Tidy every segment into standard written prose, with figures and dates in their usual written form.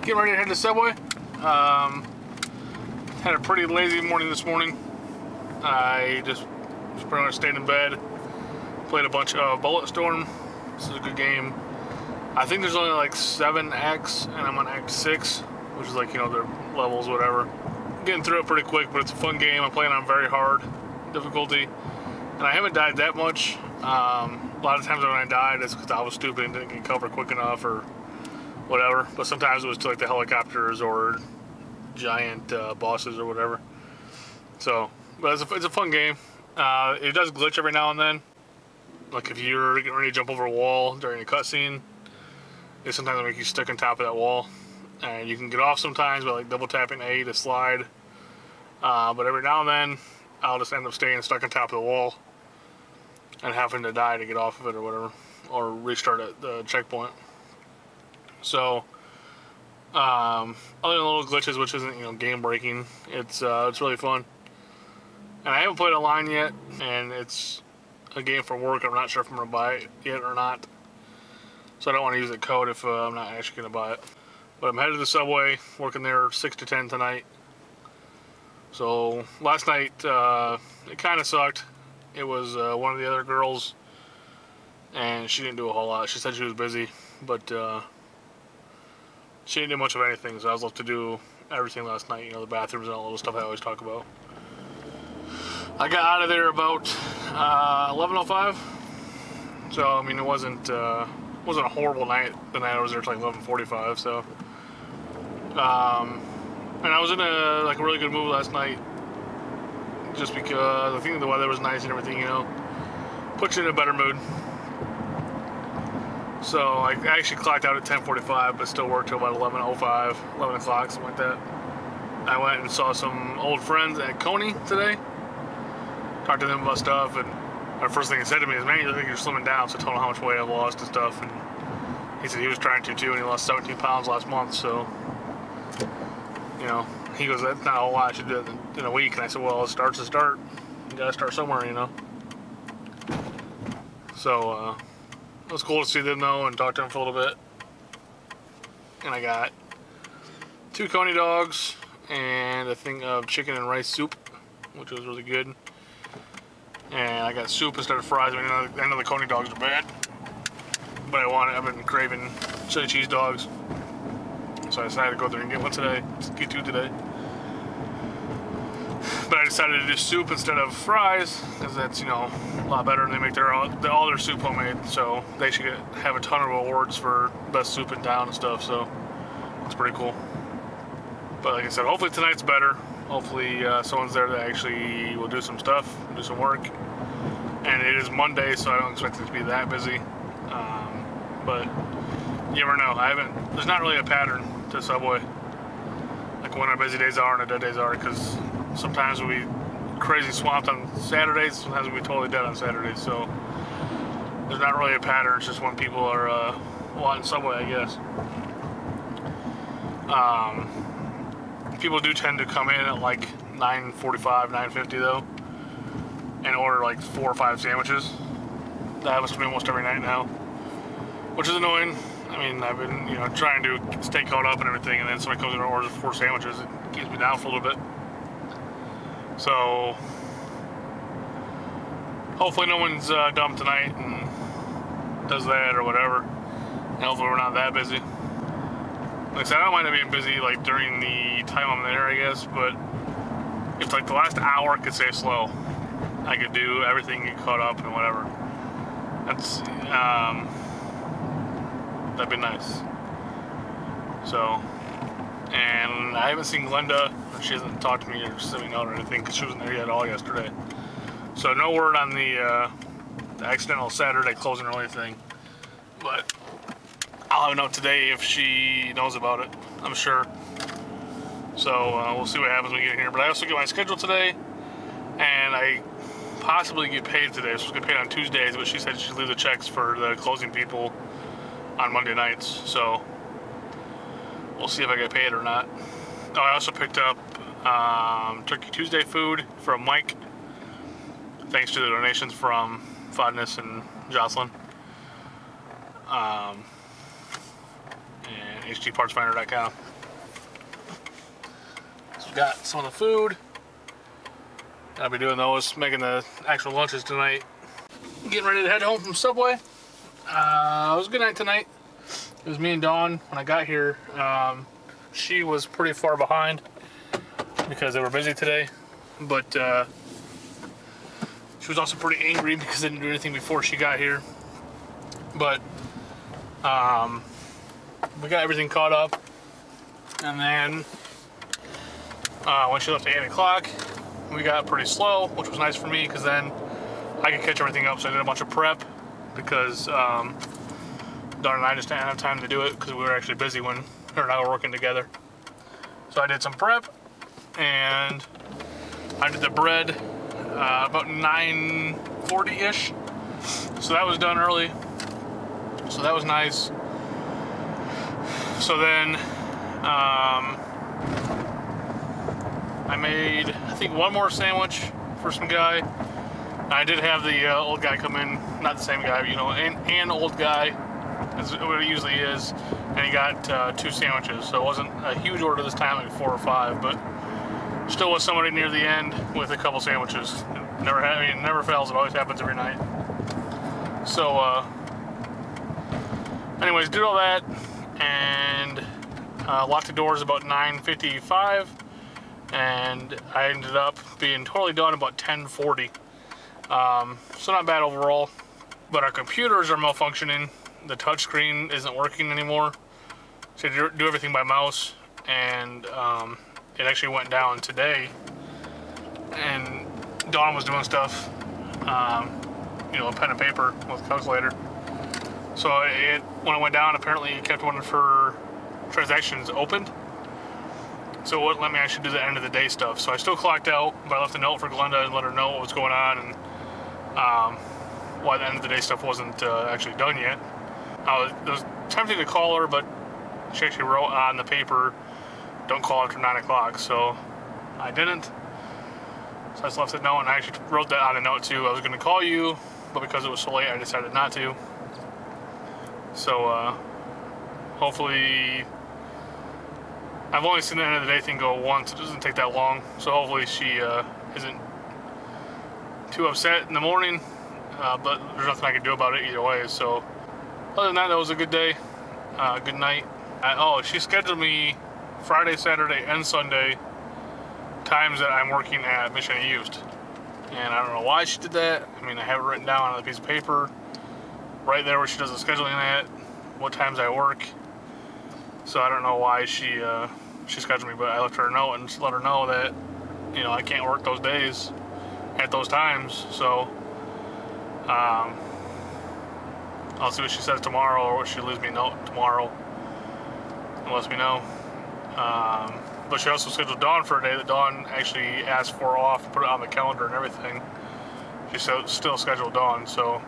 Getting ready to head to Subway. Had a pretty lazy morning this morning. I just pretty much stayed in bed. Played a bunch of Bulletstorm. This is a good game. I think there's only like 7 acts, and I'm on Act 6, which is like, you know, their levels, whatever. Getting through it pretty quick, but it's a fun game. I'm playing on very hard difficulty, and I haven't died that much. A lot of times when I died, it's because I was stupid and didn't get cover quick enough or whatever. But sometimes it was to like the helicopters or giant bosses or whatever. So, but it's a fun game. It does glitch every now and then. Like if you're getting ready to jump over a wall during a cutscene, it sometimes will make you stuck on top of that wall. And you can get off sometimes by like double tapping A to slide. But every now and then, I'll just end up staying stuck on top of the wall and having to die to get off of it or whatever, or restart at the checkpoint. So, other than little glitches, which isn't, you know, game breaking, it's really fun. And I haven't played online yet, and it's a game for work. I'm not sure if I'm gonna buy it yet or not, so I don't want to use the code if I'm not actually gonna buy it. But I'm headed to the Subway, working there 6 to 10 tonight. So last night it kind of sucked. It was one of the other girls, and she didn't do a whole lot. She said she was busy, but she didn't do much of anything, so I was left to do everything last night. You know, the bathrooms and all the stuff I always talk about. I got out of there about 11:05. So I mean, it wasn't a horrible night. The night I was there till like 11:45. So, and I was in a really good mood last night, just because I think the weather was nice and everything. You know, puts you in a better mood. So I actually clocked out at 10:45, but still worked till about 11:05, 11 o'clock, something like that. I went and saw some old friends at Coney today. Talked to them about stuff, and the first thing he said to me is, "Man, you look like you're slimming down." So I told him how much weight I've lost and stuff, and he said he was trying to too, and he lost 17 pounds last month. So, you know, he goes, "That's not a whole lot. I should do it in a week." And I said, "Well, a start's a start. You gotta start somewhere, you know." So it was cool to see them though and talk to them for a little bit. And I got 2 Coney dogs and a thing of chicken and rice soup, which was really good. And I got soup instead of fries. I mean, I know the Coney dogs are bad, but I've been craving chili cheese dogs, so I decided to go there and get one today. Get 2 today. But I decided to do soup instead of fries, because that's, you know, a lot better, and they make all their soup homemade, so they should have a ton of awards for best soup in town and stuff, so it's pretty cool. But like I said, hopefully tonight's better. Hopefully someone's there that actually will do some stuff, do some work. And it is Monday, so I don't expect it to be that busy. But you never know. There's not really a pattern to Subway, like when our busy days are and our dead days are, because sometimes we'll be crazy swamped on Saturdays, sometimes we'll be totally dead on Saturdays. So there's not really a pattern. It's just when people are wanting Subway, I guess. People do tend to come in at like 9:45, 9:50 though, and order like 4 or 5 sandwiches. That happens to me almost every night now, which is annoying. I mean, I've been, you know, trying to stay caught up and everything, and then somebody comes in and orders 4 sandwiches. It keeps me down for a little bit. So hopefully no one's dumb tonight and does that or whatever, and hopefully we're not that busy. Like I said, I don't mind it being busy like during the time I'm there, I guess, but if like the last hour could stay slow, I could do everything, get caught up and whatever. That's that'd be nice. So, and I haven't seen Glenda. She hasn't talked to me or sent me a note or anything, because she wasn't there yet at all yesterday. So no word on the accidental Saturday closing early thing, but I'll have a note today if she knows about it, I'm sure. So we'll see what happens when we get here. But I also get my schedule today, and I possibly get paid today. I'm supposed to get paid on Tuesdays, but she said she'd leave the checks for the closing people on Monday nights. So we'll see if I get paid or not. Oh, I also picked up Turkey Tuesday food from Mike, thanks to the donations from Fodness and Jocelyn. And htpartsfinder.com. So we got some of the food. I'll be doing those, making the actual lunches tonight. Getting ready to head home from Subway. It was a good night tonight. It was me and Dawn when I got here. She was pretty far behind because they were busy today, but she was also pretty angry because they didn't do anything before she got here. But we got everything caught up, and then when she left at 8 o'clock, we got pretty slow, which was nice for me because then I could catch everything up. So I did a bunch of prep because Dawn and I just didn't have time to do it because we were actually busy when her and I were working together. So I did some prep, and I did the bread about 9:40-ish. So that was done early. So that was nice. So then I made, I think, one more sandwich for some guy. I did have the old guy come in, not the same guy, but, you know, an old guy, is what it usually is, and he got 2 sandwiches. So it wasn't a huge order this time, like 4 or 5, but still was somebody near the end with a couple sandwiches. It never fails. It always happens every night. So, anyways, did all that and locked the doors about 9:55, and I ended up being totally done about 10:40. So not bad overall, but our computers are malfunctioning. The touchscreen isn't working anymore. So you do everything by mouse, and it actually went down today, and Dawn was doing stuff, you know, pen and paper with a calculator. So when it went down, apparently it kept one of her transactions opened. So it wouldn't let me actually do the end of the day stuff. So I still clocked out, but I left a note for Glenda and let her know what was going on and why the end of the day stuff wasn't actually done yet. It was tempting to call her, but she actually wrote on the paper, "Don't call after 9 o'clock." So I didn't. So I just left a note, and I actually wrote that on a note too. I was going to call you, but because it was so late, I decided not to. So hopefully, I've only seen the end of the day thing go once. It doesn't take that long. So hopefully she isn't too upset in the morning. But there's nothing I can do about it either way. So other than that, that was a good day. Good night. Oh, she scheduled me Friday, Saturday, and Sunday times that I'm working at Mission Used. And I don't know why she did that. I mean, I have it written down on a piece of paper right there where she does the scheduling at, what times I work. So I don't know why she scheduled me, but I left her a note and let her know that, you know, I can't work those days at those times. So I'll see what she says tomorrow, or she leaves me a note tomorrow and lets me know. But she also scheduled Dawn for a day that Dawn actually asked for off, put it on the calendar and everything. She still scheduled Dawn, so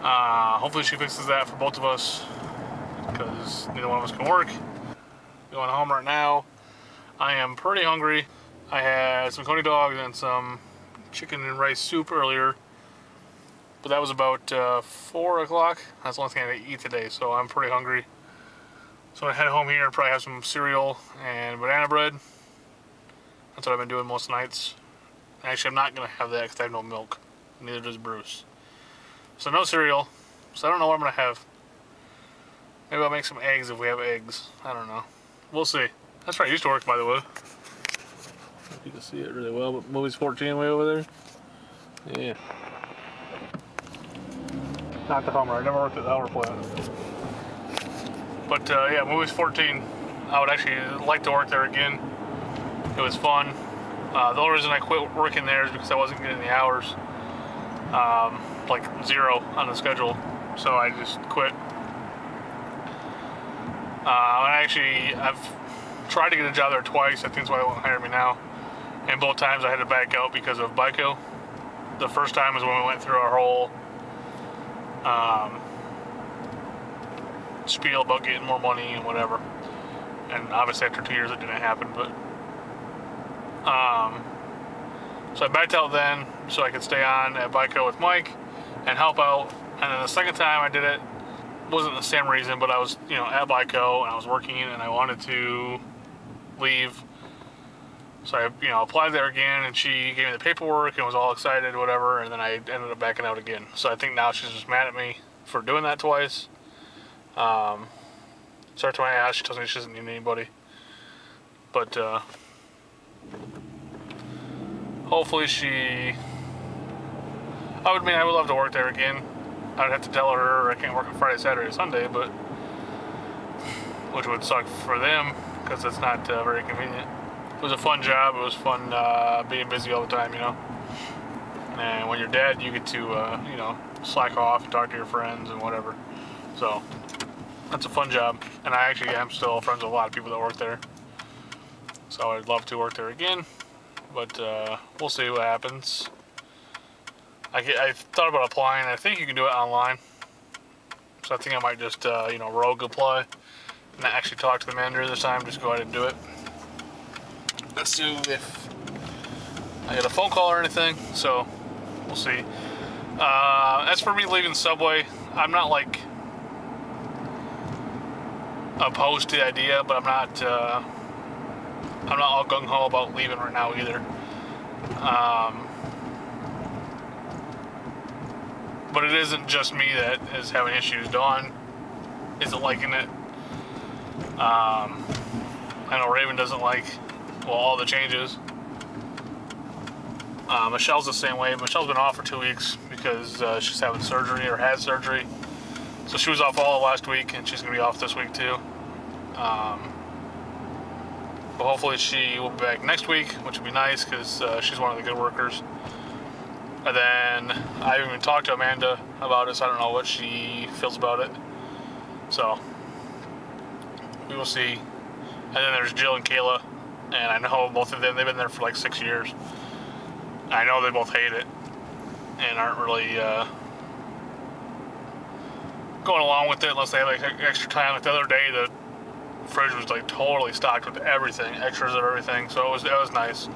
hopefully she fixes that for both of us, because neither one of us can work. Going home right now. I am pretty hungry. I had some coney dogs and some chicken and rice soup earlier, but that was about 4 o'clock. That's the only thing I had to eat today, so I'm pretty hungry. So I'm gonna head home here and probably have some cereal and banana bread. That's what I've been doing most nights. Actually, I'm not gonna have that because I have no milk. Neither does Bruce. So no cereal. So I don't know what I'm gonna have. Maybe I'll make some eggs if we have eggs. I don't know. We'll see. That's where I used to work, by the way. You can see it really well, but Movies 14 way over there. Yeah. Not the Hummer. I never worked at the Hummer plant. But yeah, Movies 14. I would actually like to work there again. It was fun. The only reason I quit working there is because I wasn't getting the hours. Like 0 on the schedule. So I just quit. I've tried to get a job there twice. I think that's why they won't hire me now. And both times I had to back out because of BICO. The first time was when we went through our whole spiel about getting more money and whatever. And obviously after 2 years it didn't happen, but so I backed out then so I could stay on at BICO with Mike and help out. And then the second time I did it, wasn't the same reason, but I was, you know, at BICO and I was working and I wanted to leave. So I, you know, applied there again, and she gave me the paperwork and was all excited, whatever, and then I ended up backing out again. So I think now she's just mad at me for doing that twice. So every time I ask, she tells me she doesn't need anybody. But hopefully she... I would love to work there again. I'd have to tell her I can't work on Friday, Saturday, Sunday, but which would suck for them because it's not very convenient. It was a fun job. It was fun being busy all the time, you know. And when you're dead, you get to you know, slack off and talk to your friends and whatever. So that's a fun job. And I actually am still friends with a lot of people that work there. So I'd love to work there again, but we'll see what happens. I thought about applying. I think you can do it online. So I think I might just, you know, rogue apply and not actually talk to the manager this time. Just go ahead and do it. Let's see if I get a phone call or anything. So we'll see. As for me leaving Subway, I'm not like opposed to the idea, but I'm not all gung-ho about leaving right now either. But it isn't just me that is having issues. Dawn isn't liking it. I know Raven doesn't like, well, all the changes. Michelle's the same way. Michelle's been off for 2 weeks because she's having surgery or had surgery. So she was off all of last week, and she's going to be off this week too. But hopefully she will be back next week, which would be nice because she's one of the good workers. And then I haven't even talked to Amanda about it, so I don't know what she feels about it. So we will see. And then there's Jill and Kayla, and I know both of them, they've been there for like 6 years. I know they both hate it and aren't really going along with it unless they have like extra time. Like the other day, the fridge was like totally stocked with everything, extras of everything, so it was nice.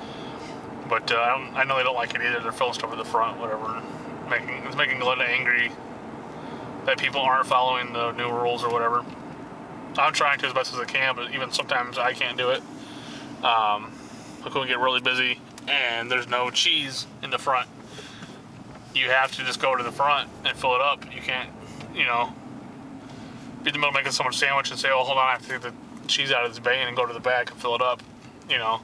But I know they don't like it either. They're filling stuff at the front, whatever. It's making Glenda angry that people aren't following the new rules or whatever. I'm trying to as best as I can, but even sometimes I can't do it. Like when we get really busy and there's no cheese in the front, you have to just go to the front and fill it up. You can't, you know, be in the middle of making someone's sandwich and say, oh, hold on, I have to take the cheese out of this bay and go to the back and fill it up, you know.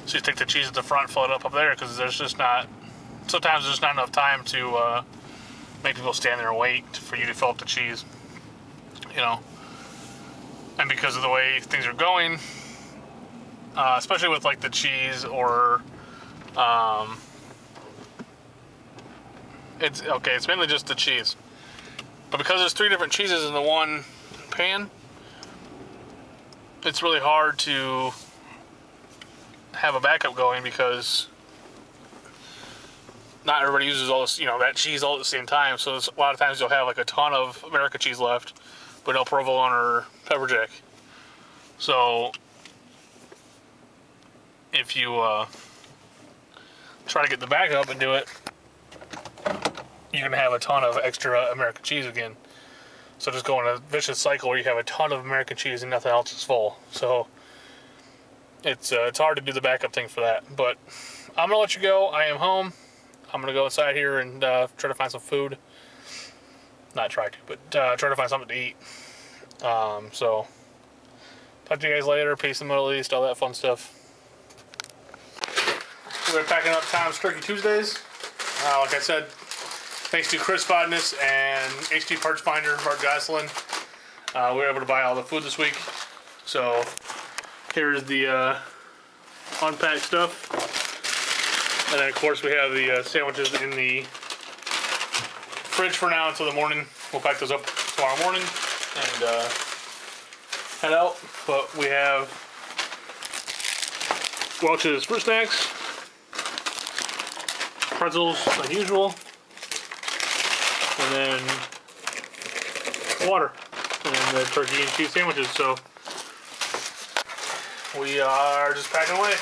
So you take the cheese at the front and fill it up there because there's just not, sometimes there's not enough time to make people stand there and wait for you to fill up the cheese, you know. And because of the way things are going, especially with like the cheese or, it's mainly just the cheese. But because there's 3 different cheeses in the one pan, it's really hard to have a backup going because not everybody uses all this, you know, that cheese all at the same time. So a lot of times you'll have like a ton of American cheese left, but no provolone or pepper jack. So if you try to get the backup and do it, you're gonna have a ton of extra American cheese again. So just go in a vicious cycle where you have a ton of American cheese and nothing else is full. So it's hard to do the backup thing for that. But I'm gonna let you go. I am home. I'm gonna go inside here and try to find some food. Not try to, but try to find something to eat. So talk to you guys later. Peace in the Middle East, all that fun stuff. We're packing up Tom's Turkey Tuesdays. Like I said, thanks to Chris Bodness and HD Parts Finder, Bart Gosselin, we were able to buy all the food this week. So here's the unpacked stuff. And then of course we have the sandwiches in the fridge for now until the morning. We'll pack those up tomorrow morning and head out. But we have Welch's fruit snacks, pretzels like usual, and then water, and then the turkey and cheese sandwiches. So we are just packing away.